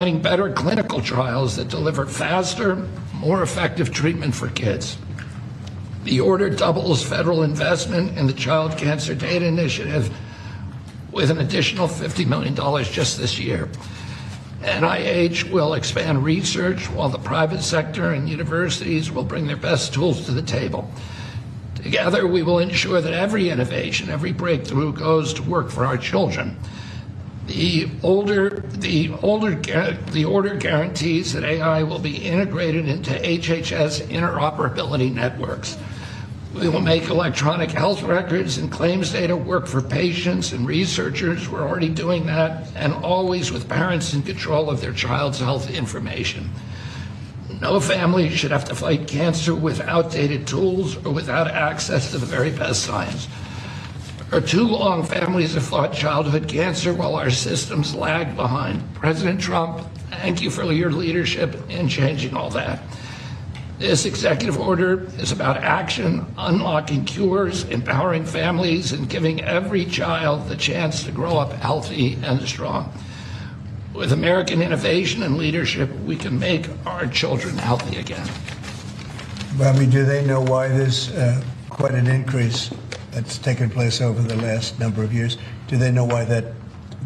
Finding better clinical trials that deliver faster, more effective treatment for kids. The order doubles federal investment in the Child Cancer Data Initiative with an additional $50 million just this year. NIH will expand research while the private sector and universities will bring their best tools to the table. Together, we will ensure that every innovation, every breakthrough goes to work for our children. The order guarantees that AI will be integrated into HHS interoperability networks. We will make electronic health records and claims data work for patients and researchers. We're already doing that, and always with parents in control of their child's health information. No family should have to fight cancer with outdated tools or without access to the very best science. For too long, families have fought childhood cancer while our systems lag behind. President Trump, thank you for your leadership in changing all that. This executive order is about action, unlocking cures, empowering families, and giving every child the chance to grow up healthy and strong. With American innovation and leadership, we can make our children healthy again. Bobby, do they know why there's quite an increase that's taken place over the last number of years? Do they know why that?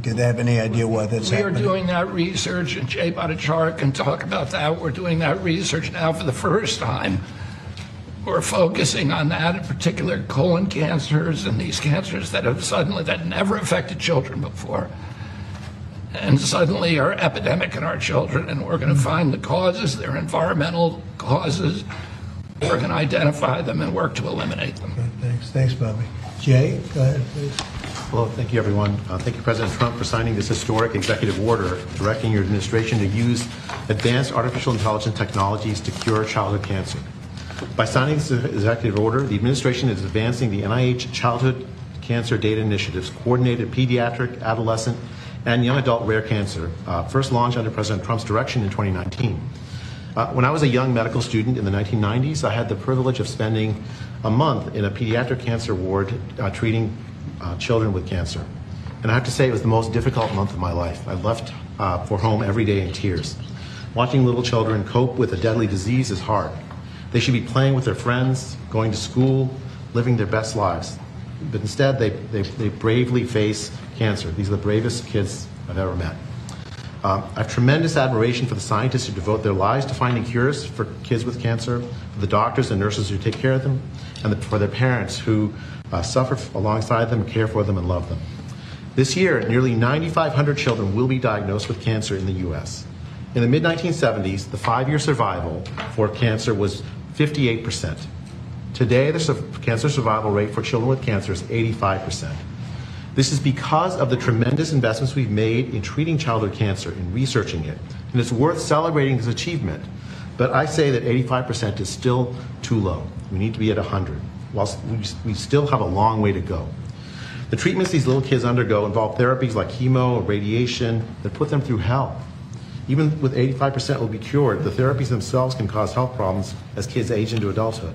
Do they have any idea why that's happening? We are doing that research, and Jay Bhattacharya can talk about that. We're doing that research now for the first time. We're focusing on that, in particular colon cancers and these cancers that never affected children before, and suddenly are epidemic in our children. And we're going to find the causes, their environmental causes. We're going to identify them and work to eliminate them. Thanks, Bobby. Jay, go ahead, please. Well, thank you, everyone. Thank you, President Trump, for signing this historic executive order directing your administration to use advanced artificial intelligence technologies to cure childhood cancer. By signing this executive order, the administration is advancing the NIH Childhood Cancer Data Initiative's coordinated pediatric, adolescent, and young adult rare cancer, first launched under President Trump's direction in 2019. When I was a young medical student in the 1990s, I had the privilege of spending a month in a pediatric cancer ward treating children with cancer. And I have to say it was the most difficult month of my life. I left for home every day in tears. Watching little children cope with a deadly disease is hard. They should be playing with their friends, going to school, living their best lives. But instead, they bravely face cancer. These are the bravest kids I've ever met. I have tremendous admiration for the scientists who devote their lives to finding cures for kids with cancer, for the doctors and nurses who take care of them, and for their parents who suffer alongside them, care for them, and love them. This year, nearly 9,500 children will be diagnosed with cancer in the U.S. In the mid-1970s, the 5-year survival for cancer was 58%. Today, the cancer survival rate for children with cancer is 85%. This is because of the tremendous investments we've made in treating childhood cancer, in researching it. And it's worth celebrating this achievement. But I say that 85% is still too low. We need to be at 100, whilst we still have a long way to go. The treatments these little kids undergo involve therapies like chemo or radiation that put them through hell. Even with 85% will be cured, the therapies themselves can cause health problems as kids age into adulthood.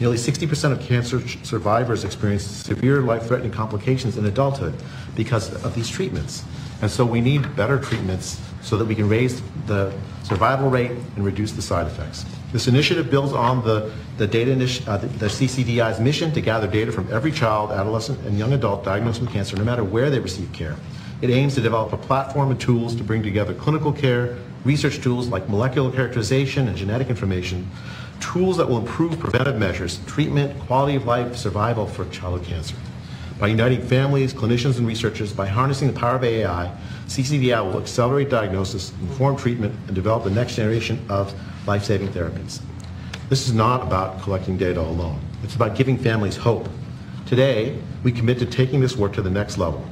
Nearly 60% of cancer survivors experience severe life-threatening complications in adulthood because of these treatments. And so we need better treatments so that we can raise the survival rate and reduce the side effects. This initiative builds on the CCDI's mission to gather data from every child, adolescent, and young adult diagnosed with cancer, no matter where they receive care. It aims to develop a platform and tools to bring together clinical care, research tools like molecular characterization and genetic information, tools that will improve preventive measures, treatment, quality of life, survival for childhood cancer. By uniting families, clinicians, and researchers, by harnessing the power of AI, CCDI will accelerate diagnosis, inform treatment, and develop the next generation of life-saving therapies. This is not about collecting data alone. It's about giving families hope. Today, we commit to taking this work to the next level.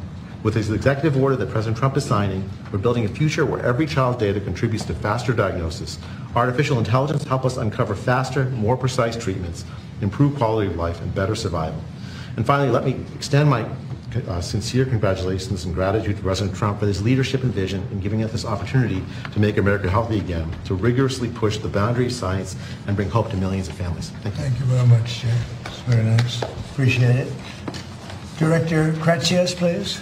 With this executive order that President Trump is signing, we're building a future where every child's data contributes to faster diagnosis. Artificial intelligence helps us uncover faster, more precise treatments, improve quality of life, and better survival. And finally, let me extend my sincere congratulations and gratitude to President Trump for his leadership and vision in giving us this opportunity to make America healthy again, to rigorously push the boundaries of science and bring hope to millions of families. Thank you. Thank you very much, Jay. It's very nice. Appreciate it. Director Kratsios, please.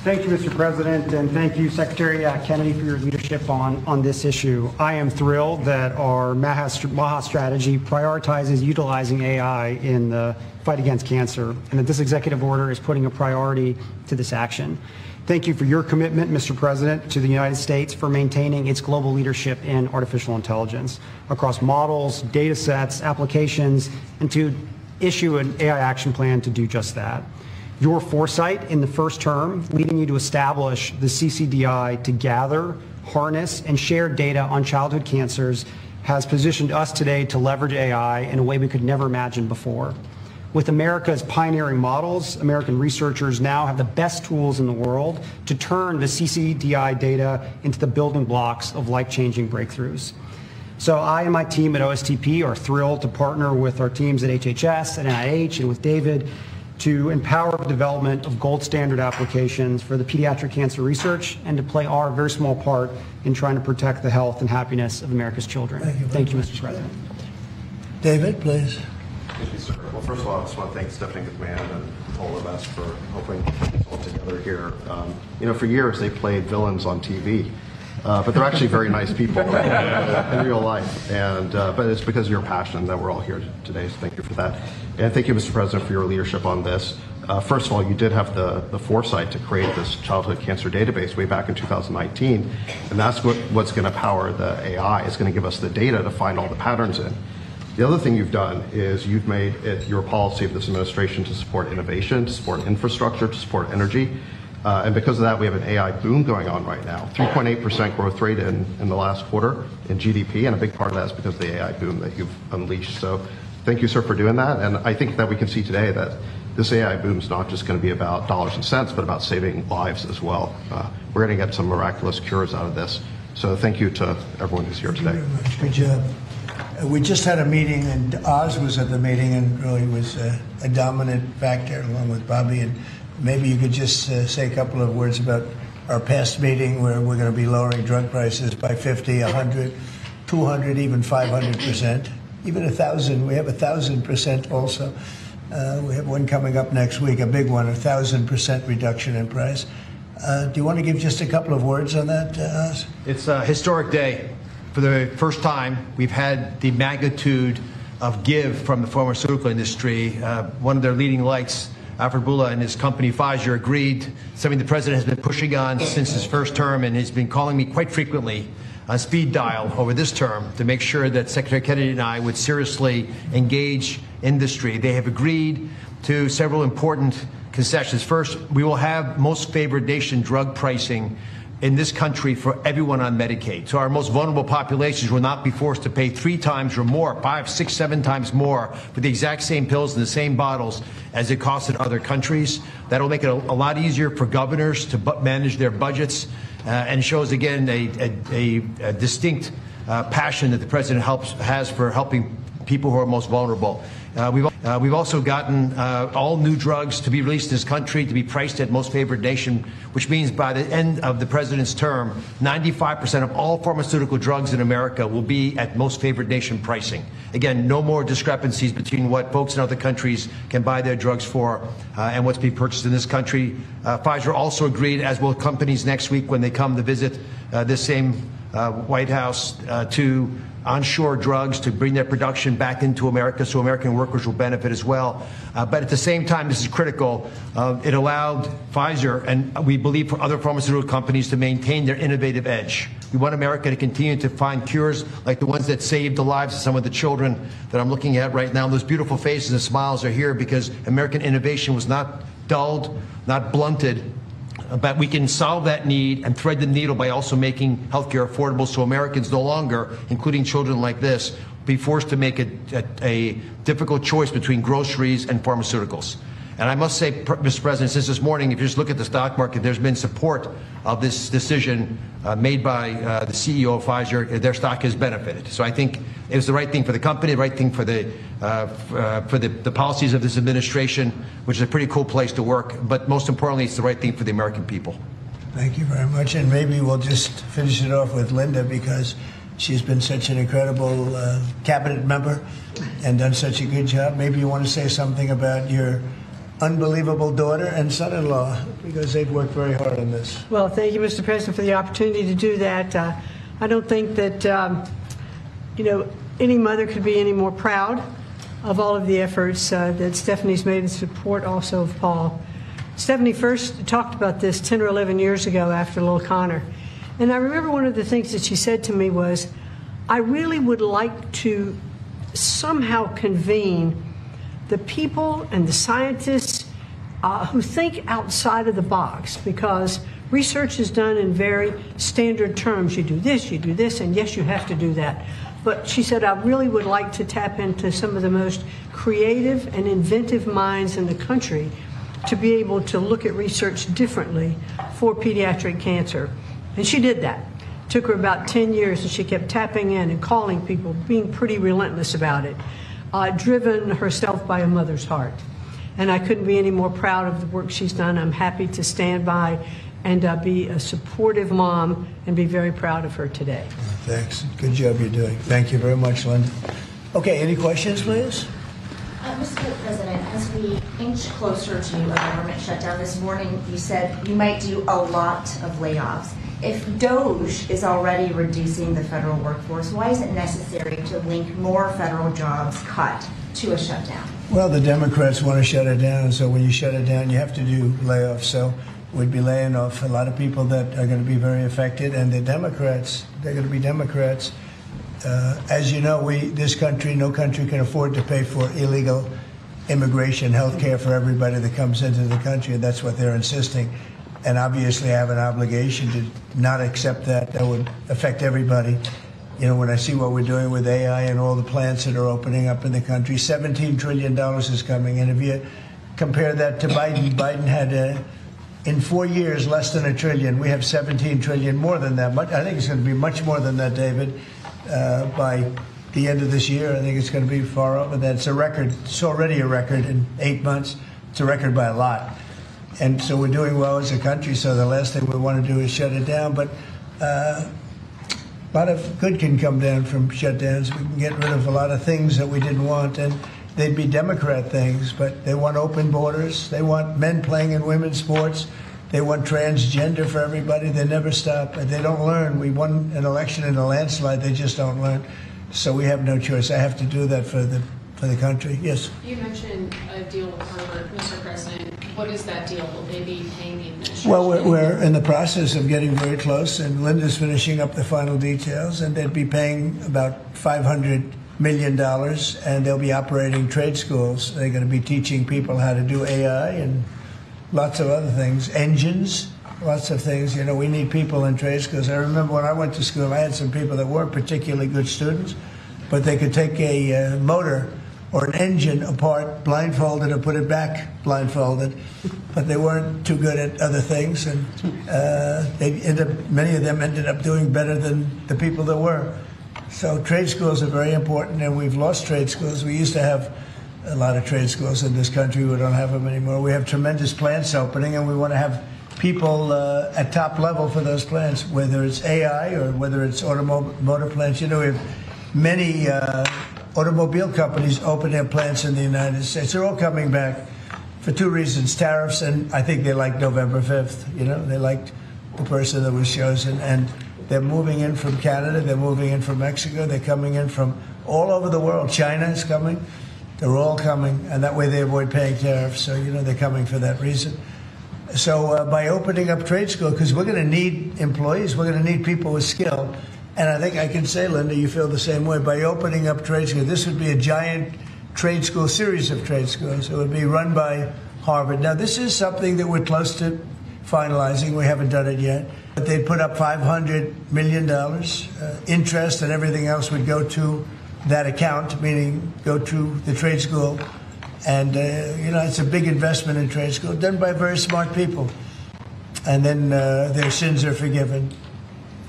Thank you, Mr. President, and thank you, Secretary Kennedy, for your leadership on this issue. I am thrilled that our MAHA strategy prioritizes utilizing AI in the fight against cancer, and that this executive order is putting a priority to this action. Thank you for your commitment, Mr. President, to the United States for maintaining its global leadership in artificial intelligence across models, data sets, applications, and to issue an AI action plan to do just that. Your foresight in the first term, leading you to establish the CCDI to gather, harness, and share data on childhood cancers, has positioned us today to leverage AI in a way we could never imagine before. With America's pioneering models, American researchers now have the best tools in the world to turn the CCDI data into the building blocks of life-changing breakthroughs. So I and my team at OSTP are thrilled to partner with our teams at HHS and NIH and with David to empower the development of gold standard applications for the pediatric cancer research and to play our very small part in trying to protect the health and happiness of America's children. Thank you, Mr. President. David, please. Thank you, sir. Well, first of all, I just want to thank Stephanie McMahon and all of us for helping put this all together here. For years they played villains on TV, but they're actually very nice people in real life. But it's because of your passion that we're all here today, so thank you for that. And thank you, Mr. President, for your leadership on this. First of all, you did have the foresight to create this childhood cancer database way back in 2019, and that's what's going to power the AI. It's going to give us the data to find all the patterns in. The other thing you've done is you've made it your policy of this administration to support innovation, to support infrastructure, to support energy. And because of that, we have an AI boom going on right now. 3.8% growth rate in the last quarter in GDP, and a big part of that is because of the AI boom that you've unleashed. So thank you, sir, for doing that. And I think that we can see today that this AI boom is not just going to be about dollars and cents, but about saving lives as well. We're going to get some miraculous cures out of this. So thank you to everyone who's here today. Thank you very much. Good job. We just had a meeting, and Oz was at the meeting and really was a dominant factor along with Bobby. And maybe you could just say a couple of words about our past meeting where we're going to be lowering drug prices by 50, 100, 200, even 500%, even 1,000. We have 1,000% also. We have one coming up next week, a big one, 1,000% reduction in price. Do you want to give just a couple of words on that, Oz? It's a historic day. For the first time, we've had the magnitude of give from the pharmaceutical industry. One of their leading lights, Alfred Boula and his company Pfizer, agreed, something the president has been pushing on since his first term, and has been calling me quite frequently on speed dial over this term to make sure that Secretary Kennedy and I would seriously engage industry. They have agreed to several important concessions. First, we will have most favored nation drug pricing in this country for everyone on Medicaid. So our most vulnerable populations will not be forced to pay 3 times or more, 5, 6, 7 times more for the exact same pills in the same bottles as it costs in other countries. That'll make it a lot easier for governors to manage their budgets and shows, again, a distinct passion that the president has for helping people who are most vulnerable. We've also gotten all new drugs to be released in this country to be priced at most favored nation, which means by the end of the president's term, 95% of all pharmaceutical drugs in America will be at most favored nation pricing. Again, no more discrepancies between what folks in other countries can buy their drugs for and what's being purchased in this country. Pfizer also agreed, as will companies next week when they come to visit this same White House, to onshore drugs to bring their production back into America so American workers will benefit as well. But at the same time, this is critical. It allowed Pfizer, and we believe for other pharmaceutical companies, to maintain their innovative edge. We want America to continue to find cures like the ones that saved the lives of some of the children that I'm looking at right now. Those beautiful faces and smiles are here because American innovation was not dulled, not blunted, but we can solve that need and thread the needle by also making healthcare affordable so Americans no longer, including children like this, be forced to make a difficult choice between groceries and pharmaceuticals. And I must say, Mr. President, since this morning, if you just look at the stock market, there's been support of this decision made by the CEO of Pfizer. Their stock has benefited. So I think it was the right thing for the company, the right thing for the policies of this administration, which is a pretty cool place to work. But most importantly, it's the right thing for the American people. Thank you very much. And maybe we'll just finish it off with Linda, because she's been such an incredible cabinet member and done such a good job. Maybe you want to say something about your unbelievable daughter and son-in-law, because they've worked very hard on this. Well, thank you, Mr. President, for the opportunity to do that. I don't think that, any mother could be any more proud of all of the efforts that Stephanie's made in support also of Paul. Stephanie first talked about this 10 or 11 years ago after Lil Connor. And I remember one of the things that she said to me was, I really would like to somehow convene the people and the scientists who think outside of the box, because research is done in very standard terms. You do this, and yes, you have to do that. But she said, I really would like to tap into some of the most creative and inventive minds in the country to be able to look at research differently for pediatric cancer. And she did that. It took her about 10 years, and she kept tapping in and calling people, being pretty relentless about it, driven herself by a mother's heart. And I couldn't be any more proud of the work she's done. I'm happy to stand by and be a supportive mom and be very proud of her today. Thanks. Good job you're doing. Thank you very much, Linda. Okay, any questions, please? Mr. President, as we inch closer to a government shutdown this morning, you said you might do a lot of layoffs. If DOGE is already reducing the federal workforce, why is it necessary to link more federal jobs cut to a shutdown? Well, the Democrats want to shut it down, so when you shut it down, you have to do layoffs. So we'd be laying off a lot of people that are going to be very affected, and the Democrats, they're going to be Democrats. As you know, this country, no country can afford to pay for illegal immigration, health care for everybody that comes into the country, and that's what they're insisting. And obviously, I have an obligation to not accept that. That would affect everybody. You know, when I see what we're doing with AI and all the plants that are opening up in the country, $17 trillion is coming. And if you compare that to Biden, Biden had, in 4 years, less than $1 trillion. We have $17 trillion, more than that. I think it's going to be much more than that, David, by the end of this year. I think it's going to be far over that. It's a record. It's already a record in 8 months. It's a record by a lot. And so we're doing well as a country, so the last thing we want to do is shut it down. But a lot of good can come down from shutdowns. We can get rid of a lot of things that we didn't want, and they'd be Democrat things, but they want open borders. They want men playing in women's sports. They want transgender for everybody. They never stop. They don't learn. We won an election in a landslide. They just don't learn. So we have no choice. I have to do that for the country. Yes? You mentioned a deal with Harvard, Mr. President. What is that deal? Will they be paying the administration? Well, we're in the process of getting very close, and Linda's finishing up the final details, and they'd be paying about $500 million, and they'll be operating trade schools. They're going to be teaching people how to do AI and lots of other things, engines, lots of things. You know, we need people in trade schools. I remember when I went to school, I had some people that weren't particularly good students, but they could take a motor or an engine apart blindfolded and put it back blindfolded, but they weren't too good at other things, and many of them ended up doing better than the people that were. So trade schools are very important, and we've lost trade schools. We used to have a lot of trade schools in this country. We don't have them anymore. We have tremendous plants opening, and we want to have people at top level for those plants, whether it's AI or whether it's automotive plants. You know, we have many automobile companies open their plants in the United States. They're all coming back for two reasons: tariffs, and I think they liked November 5th. You know, they liked the person that was chosen, and they're moving in from Canada, they're moving in from Mexico, they're coming in from all over the world. China is coming. They're all coming, and that way they avoid paying tariffs. So, you know, they're coming for that reason. So by opening up trade school, because we're going to need employees, we're going to need people with skill. And I think I can say, Linda, you feel the same way. By opening up trade school, this would be a giant trade school, series of trade schools. It would be run by Harvard. Now, this is something that we're close to finalizing. We haven't done it yet. But they'd put up $500 million. Interest and everything else would go to that account, meaning go to the trade school. And, you know, it's a big investment in trade school, done by very smart people. And then their sins are forgiven.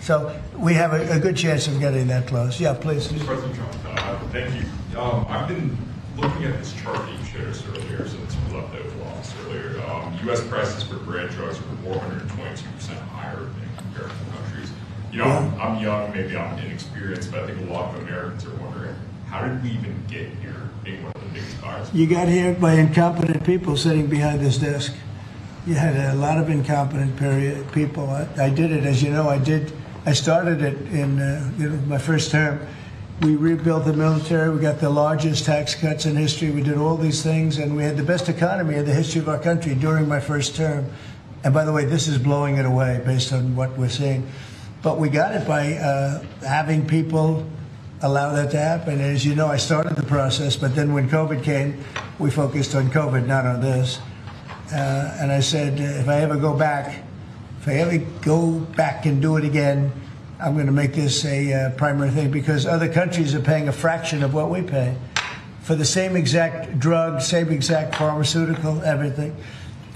So we have a good chance of getting that close. Yeah, please. Mr. President Trump, thank you. I've been looking at this chart that you showed us earlier, so it's leftover loss earlier. U.S. prices for brand drugs were 422% higher than comparable countries. You know, I'm young, maybe I'm inexperienced, but I think a lot of Americans are wondering, How did we even get here being one of the biggest buyers? You got here by incompetent people sitting behind this desk. You had a lot of incompetent people. I did it, as you know. I started it in my first term. We rebuilt the military. We got the largest tax cuts in history. We did all these things, and we had the best economy in the history of our country during my first term. And by the way, this is blowing it away based on what we're seeing. But we got it by having people allow that to happen. And as you know, I started the process, but then when COVID came, we focused on COVID, not on this. And I said, if I ever go back and do it again, I'm going to make this a primary thing, because other countries are paying a fraction of what we pay for the same exact drug, same exact pharmaceutical, everything.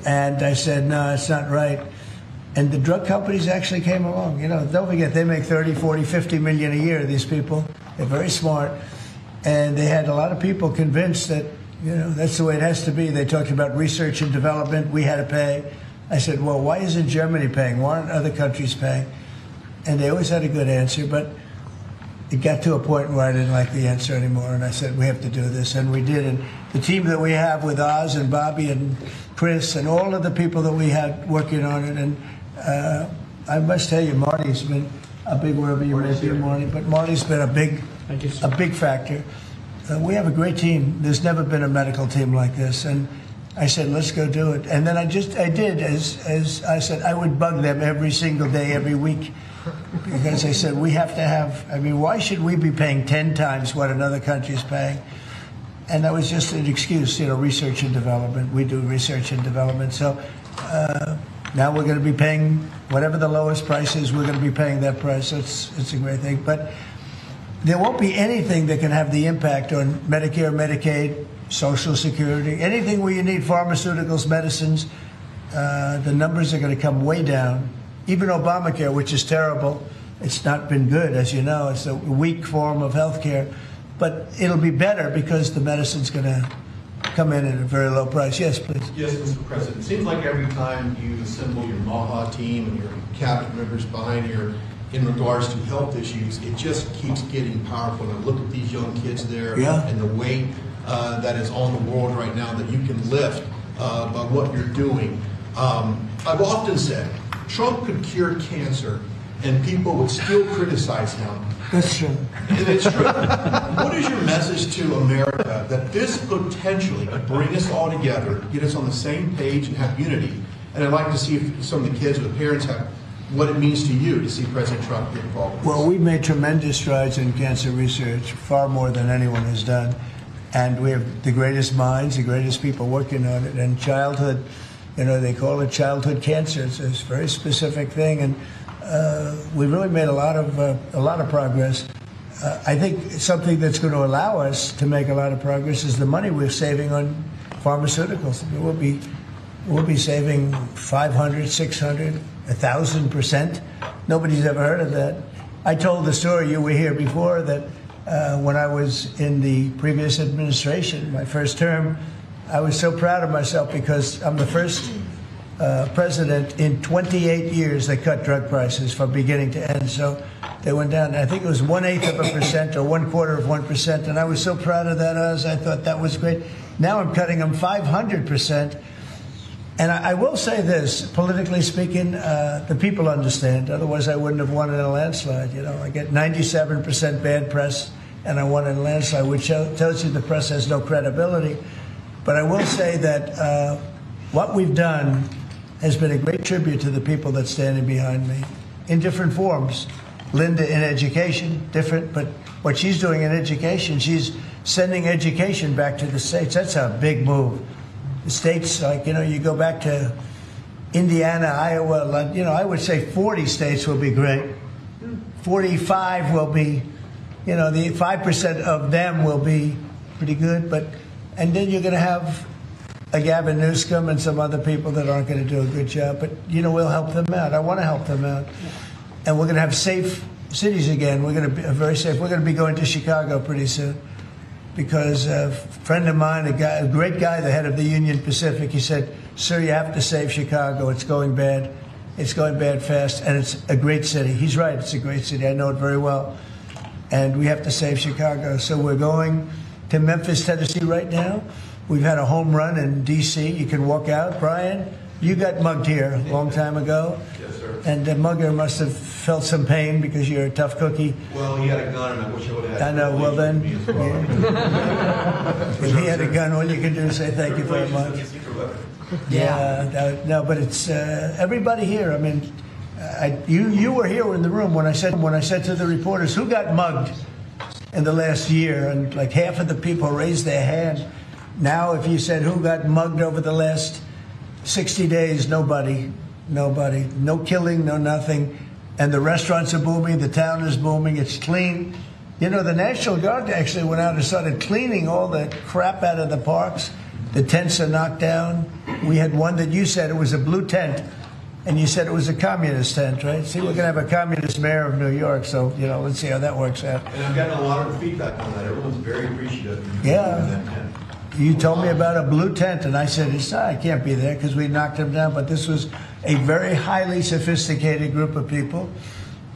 And I said, no, it's not right. And the drug companies actually came along. You know, don't forget, they make 30, 40, 50 million a year, these people. They're very smart. And they had a lot of people convinced that, you know, that's the way it has to be. They talked about research and development. We had to pay. I said, well, why isn't Germany paying? Why aren't other countries paying? And they always had a good answer, but it got to a point where I didn't like the answer anymore, and I said, we have to do this, and we did. And the team that we have with Oz and Bobby and Chris and all of the people that we had working on it, and I must tell you, Marty's been a big, wherever you may be, Marty, but Marty's been a big factor. We have a great team. There's never been a medical team like this, and I said, let's go do it. And then I did, as I said, I would bug them every single day, every week. Because I said, we have to have, I mean, why should we be paying 10 times what another country is paying? And that was just an excuse, you know, research and development. We do research and development. So now we're going to be paying whatever the lowest price is, we're going to be paying that price. So it's a great thing. But there won't be anything that can have the impact on Medicare, Medicaid, Social Security, anything where you need pharmaceuticals, medicines. The numbers are going to come way down. Even Obamacare, which is terrible, it's not been good, as you know. It's a weak form of health care. But it'll be better because the medicine's going to come in at a very low price. Yes, please. Yes, Mr. President. It seems like every time you assemble your MAHA team and your cabinet members behind you in regards to health issues, it just keeps getting powerful. And I look at these young kids there and the weight that is on the world right now that you can lift by what you're doing. I've often said, Trump could cure cancer, and people would still criticize him. That's true. And it's true. What is your message to America that this potentially could bring us all together, get us on the same page, and have unity? And I'd like to see if some of the kids or the parents have what it means to you to see President Trump get involved with this. Well, we've made tremendous strides in cancer research, far more than anyone has done. And we have the greatest minds, the greatest people working on it. And childhood, you know, they call it childhood cancer. It's a very specific thing, and we've really made a lot of progress. I think something that's going to allow us to make a lot of progress is the money we're saving on pharmaceuticals. I mean, we'll be saving 500, 600, 1,000%. Nobody's ever heard of that. I told the story, you were here before, that when I was in the previous administration, my first term, I was so proud of myself because I'm the first president in 28 years that cut drug prices from beginning to end. So they went down. I think it was 1/8% or 1/4%, and I was so proud of that. I thought that was great. Now I'm cutting them 500%. And I will say this, politically speaking, the people understand. Otherwise, I wouldn't have won in a landslide. You know, I get 97% bad press, and I won in a landslide, which tells you the press has no credibility. But I will say that what we've done has been a great tribute to the people that's standing behind me in different forms. Linda in education, different, but what she's doing in education, she's sending education back to the states. That's a big move. The states, like, you know, you go back to Indiana, Iowa, you know, I would say 40 states will be great. 45 will be, you know, the 5% of them will be pretty good, but, and then you're going to have a Gavin Newsom and some other people that aren't going to do a good job, but, you know, we'll help them out. I want to help them out. And we're going to have safe cities again. We're going to be very safe. We're going to be going to Chicago pretty soon. Because a friend of mine, a great guy, the head of the Union Pacific, he said, sir, you have to save Chicago. It's going bad. It's going bad fast, and it's a great city. He's right. It's a great city. I know it very well. and we have to save Chicago. So we're going to Memphis, Tennessee right now. We've had a home run in D.C. You can walk out. Brian, you got mugged here a long time ago. Yes, sir. And the mugger must have felt some pain because you're a tough cookie. Well, he had a gun, and I wish I would have had. I know. Well, then, if he had a gun, all you can do is say thank you very much. Yeah. No, but it's everybody here. I mean, you were here in the room when I said to the reporters who got mugged in the last year, and like half of the people raised their hand. Now, if you said who got mugged over the last 60 days, nobody. No killing, no nothing. And the restaurants are booming, the town is booming, it's clean. You know, the National Guard actually went out and started cleaning all the crap out of the parks. The tents are knocked down. We had one that you said it was a blue tent, and you said it was a communist tent, right? See, we're going to have a communist mayor of New York, so, you know, let's see how that works out. And I've gotten a lot of feedback on that. Everyone's very appreciative of Yeah. that tent. You told me about a blue tent, and I said, I can't be there because we knocked them down. But this was a very highly sophisticated group of people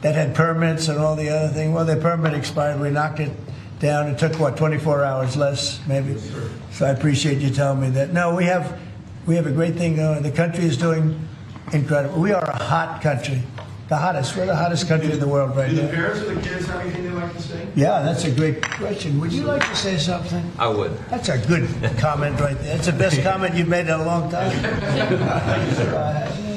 that had permits and all the other things. Well, their permit expired. We knocked it down. It took, 24 hours less, maybe? Yes, sir. So I appreciate you telling me that. No, we have a great thing going. The country is doing incredible. We are a hot country. We're the hottest country in the world right now. Do the parents or the kids have anything they'd like to say? Yeah, that's a great question. Would you like to say something? I would. That's a good comment right there. That's the best comment you've made in a long time.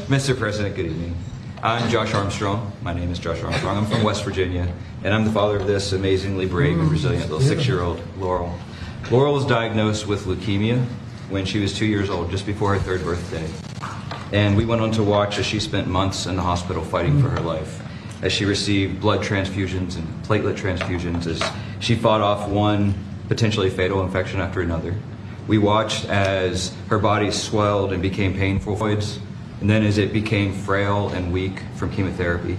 Mr. President, good evening. I'm Josh Armstrong. My name is Josh Armstrong. I'm from West Virginia, and I'm the father of this amazingly brave and resilient little 6-year-old, Laurel. Laurel was diagnosed with leukemia when she was 2 years old, just before her 3rd birthday. And we went on to watch as she spent months in the hospital fighting for her life, as she received blood transfusions and platelet transfusions, as she fought off one potentially fatal infection after another. We watched as her body swelled and became painful, and then as it became frail and weak from chemotherapy.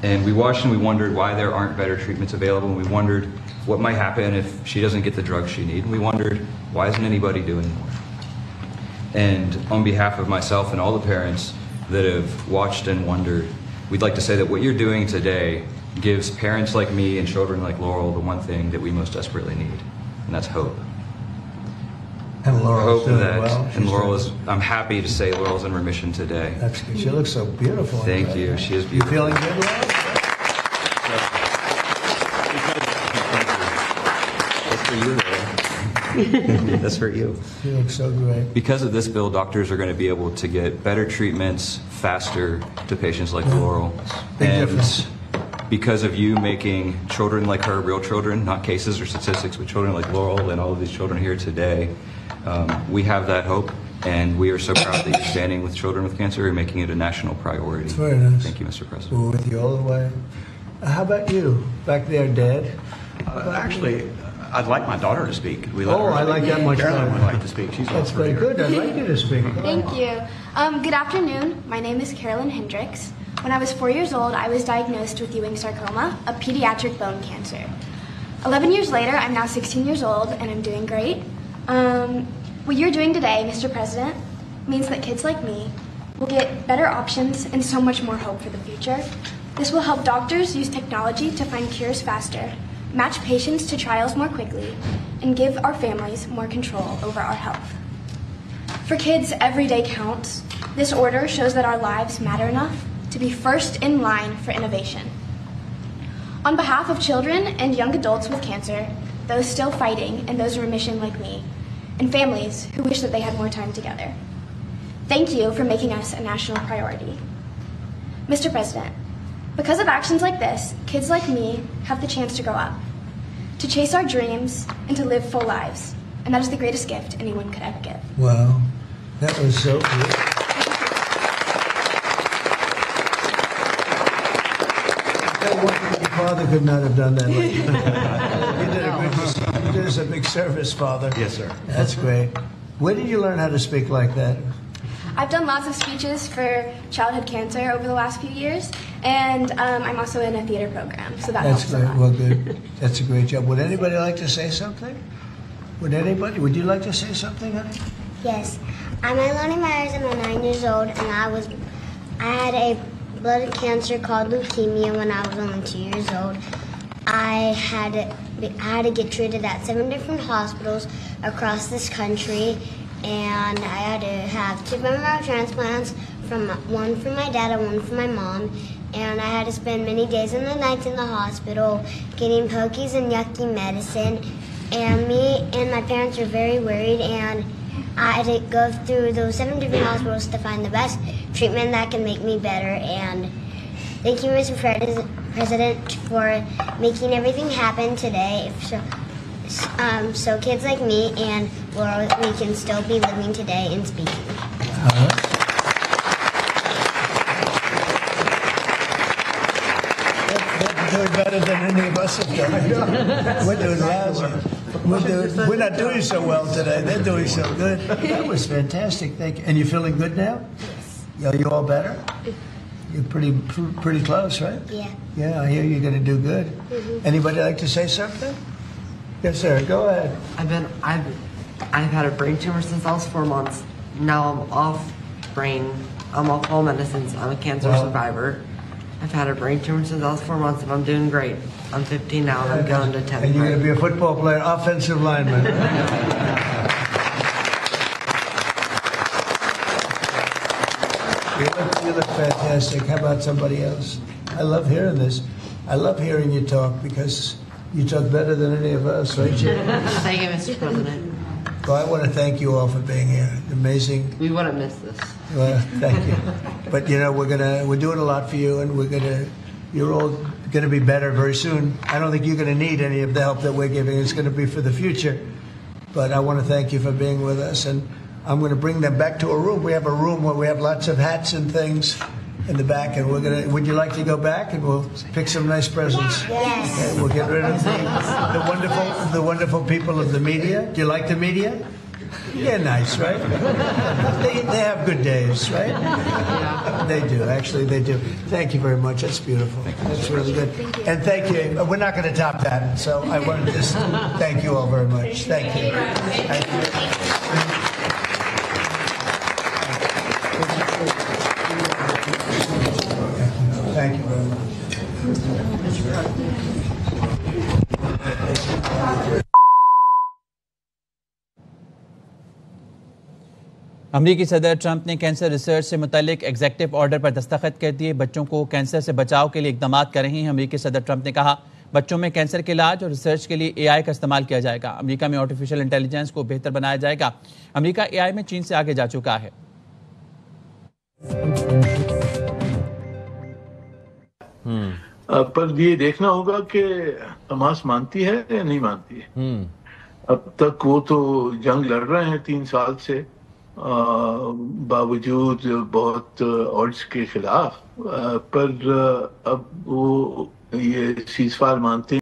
And we watched and we wondered why there aren't better treatments available, and we wondered what might happen if she doesn't get the drugs she needs, and we wondered why isn't anybody doing more? And on behalf of myself and all the parents that have watched and wondered, we'd like to say that what you're doing today gives parents like me and children like Laurel the one thing that we most desperately need, and that's hope. And Laurel's doing that, well. and Laurel is, I'm happy to say Laurel's in remission today. That's good. She looks so beautiful. Thank you. She is beautiful. You feeling good, Laurel? That's for you, Laurel. That's for you. You look so great. Because of this bill, doctors are going to be able to get better treatments faster to patients like Laurel. Big And difference. because of you making children like her real children, not cases or statistics, but children like Laurel and all of these children here today, we have that hope. And we are so proud that you're standing with children with cancer and making it a national priority. It's very nice. Thank you, Mr. President. We're with you all the way. How about you? Back there, Dad? Actually, I'd like my daughter to speak. I like that much Carolyn better. would like to speak. She's That's very good. I'd like you to speak. Thank you. Good afternoon. My name is Carolyn Hendricks. When I was 4 years old, I was diagnosed with Ewing sarcoma, a pediatric bone cancer. 11 years later, I'm now 16 years old, and I'm doing great. What you're doing today, Mr. President, means that kids like me will get better options and so much more hope for the future. This will help doctors use technology to find cures faster, match patients to trials more quickly, and give our families more control over our health. For kids, every day counts. This order shows that our lives matter enough to be first in line for innovation. On behalf of children and young adults with cancer, those still fighting and those in remission like me, and families who wish that they had more time together, thank you for making us a national priority. Mr. President, because of actions like this, kids like me have the chance to grow up, to chase our dreams, and to live full lives. And that is the greatest gift anyone could ever give. Wow, that was so good. Your father could not have done that. Like you did us a big service, Father. Yes, sir. That's great. Where did you learn how to speak like that? I've done lots of speeches for childhood cancer over the last few years, and I'm also in a theater program, so that That's helps a great. lot. Well, good. That's a great job. Would anybody like to say something? Would anybody? Would you like to say something, honey? Yes. I'm Iloni Myers and I'm 9 years old, and I had a blood cancer called leukemia when I was only 2 years old. I I had to get treated at 7 different hospitals across this country, and I had to have 2 bone marrow transplants, one from my dad and one from my mom. And I had to spend many days and the nights in the hospital getting pokies and yucky medicine. And me and my parents were very worried, and I had to go through those 7 different hospitals to find the best treatment that can make me better. And thank you, Mr. President, for making everything happen today. So kids like me and Laurel, we can still be living today and speaking. They're doing better than any of us have done. We're doing lousy. We're not doing so well today. They're doing so good. That was fantastic. Thank you. And you feeling good now? Yes. Are you all better? You're pretty close, right? Yeah. Yeah, I hear you're going to do good. Anybody like to say something? Yes, sir. Go ahead. I've had a brain tumor since I was 4 months. Now I'm off brain. I'm off all medicines. I'm a cancer survivor. I've had a brain tumor since I was 4 months, and I'm doing great. I'm 15 now, and I'm going to 10th. And you're going to be a football player, offensive lineman. You look fantastic. How about somebody else? I love hearing this. I love hearing you talk because you talk better than any of us, right, Jim? Thank you, Mr. President. Well, I want to thank you all for being here. Amazing. We wouldn't miss this. Well, thank you. But you know, we're doing a lot for you, and you're all gonna be better very soon. I don't think you're gonna need any of the help that we're giving. It's gonna be for the future. But I want to thank you for being with us, and I'm going to bring them back to a room. We have a room where we have lots of hats and things in the back, and would you like to go back and we'll pick some nice presents? Yes. Okay, we'll get rid of the wonderful people of the media. Do you like the media? Yeah, nice, right? They have good days, right? Yeah. They do, actually, they do. Thank you very much. That's beautiful. That's really good. And thank you. We're not going to top that, so I want to just thank you all very much. Thank you. Thank you. Thank you very much. अमरीकी सदर Trump ने cancer research से मुतल्लिक executive order पर दस्तखत कर दिए। बच्चों को कैंसर से बचाव के लिए इकदाम कर रहे हैं। अमरीकी सदर ट्रंप ने कहा, बच्चों में कैंसर के इलाज और रिसर्च के लिए AI का इस्तेमाल किया जाएगा। अमरीका में आर्टिफिशियल इंटेलिजेंस को बेहतर बनाया जाएगा। अमरीका AI में चीन से आगे जा चुका है। पर ये देखना होगा कि हमास मानती है या नहीं मानती है। अब तक वो तो जंग लड़ रहे हैं 3 साल से, बावजूद बहुत ऑड्स के खिलाफ, पर अब वो ये सीज़फायर मानते